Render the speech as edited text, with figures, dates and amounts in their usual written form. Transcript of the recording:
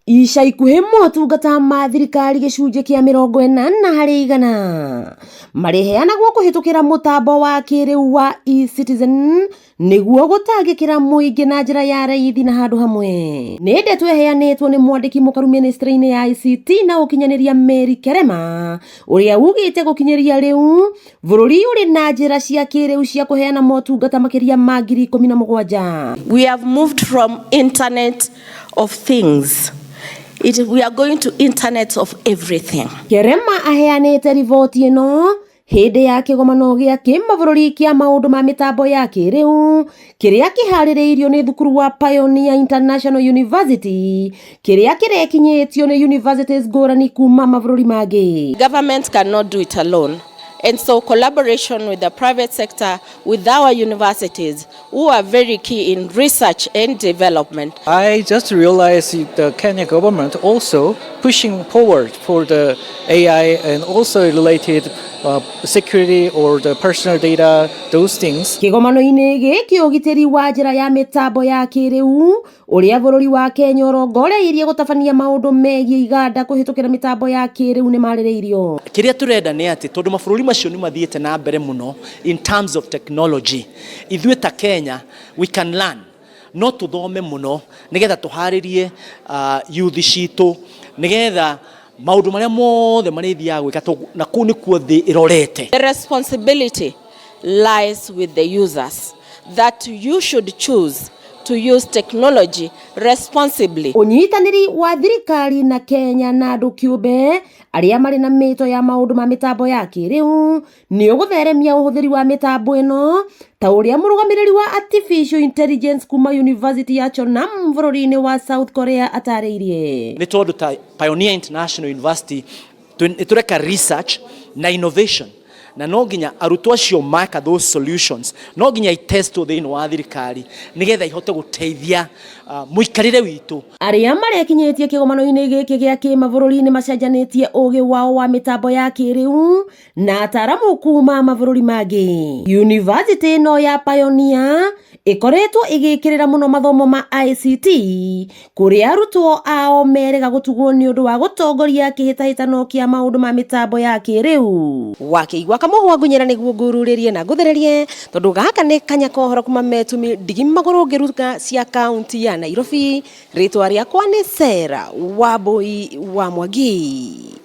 Ica ikuhĩ motungata ma thirikari gĩcunjĩ kĩa 80% mareheanagwo kũhĩtũkĩra mũtambo wa kĩrĩu wa eCitizen nĩguo gũtangĩkĩra mũingĩ na njĩra ya raithi na handũ hamwe. Nĩ ndeto ĩheanĩtwo nĩ mwandĩki mũkaru ministry-inĩ ya ICT na ũkinyanĩria Mary Kerema, ũrĩa ugĩte gũkinyĩria rĩu bũrũri ũrĩ na njĩra cia kĩrĩu cia kũheana motungata makĩria ma 17,000. We have moved from internet of things. We are going to internet of everything. Kerema aheanĩte riboti ĩno hĩndĩ ya kĩgomano gĩa kĩmabũrũri kĩa maũndũ ma mĩtambo ya kĩrĩu kĩrĩa kĩharĩrĩirio nĩ thukuru wa Pioneer International University kĩrĩa kĩrekinyĩtio nĩ universities ngũrani kuma mabũrũri mangĩ. Government cannot do it alone. And so collaboration with the private sector, with our universities, who are very key in research and development. I just realized the Kenya government also pushing forward for the AI and also related security or the personal data, those things. Kĩgomano-inĩ gĩkĩ ũgitĩri wa njĩra ya mĩtambo ya kĩrĩu ũrĩa bũrũri wa Kenya ũrongoreirie gũtabania maũndũ megiĩ iganda kũhĩtũkĩra mĩtambo ya kĩrĩu nĩ marĩrĩirio. Kĩrĩa turenda nĩ atĩ tondũ mabũrũri macio nĩ mathiĩte na mbere mũno in terms of technology, ithuĩ ta Kenya we can learn, no tũthome mũno nĩgetha tũharĩrie youth citũ nĩgetha maũndũ marĩa mothe marethiaga gwĩka na kũu nĩkuo thĩ ĩrorete. The responsibility lies with the users, that you should choose to use technology responsibly. Ũnyitanĩri wa thirikari na Kenya na andũ kĩũmbe arĩa marĩ na mĩto ya maũndũ ma mĩtambo ya kĩrĩu nĩ ũgũtheremia ũhũthĩri wa mĩtambo ĩno ta ũrĩa mũrũgamĩrĩri wa artificial intelligence kuma University ya Chonam bũrũri-inĩ wa South Korea atarĩirie. Nĩ tondũ ta Pioneer International University tũreka research na innovation na no nginya arutwo acio maka those solutions, no nginya itestwo thĩinĩ wa thirikari nĩgetha ihote gũteithia mũikarĩre witũ. Arĩa marekinyĩtie kĩgomano-inĩ gĩkĩ gĩa kĩmabũrũri nĩ macenjanĩtie ũgĩ wao wa mĩtambo ya kĩrĩu na ataramu kuma mabũrũri mangĩ. University ĩno ya Pioneer ĩkoretwo ĩgĩkĩrĩra mũno mathomo ma ICT kũrĩa arutwo ao merega gũtugwo nĩ ũndũ wa gũtongoria kĩhĩtahĩtano kĩa maũndũ ma mĩtambo ya kĩrĩu. Wakĩigua kamũhwa ngũnyĩra nĩguo ngũrũrĩrie na ngũthererie tondũ gaka nĩ kanya kohoro kuma metumi ndigi magũrũ ngĩruka cia kaunti ya Nairobi. Rĩtwa rĩakwa nĩ Sarah Wambui wa Mwangi.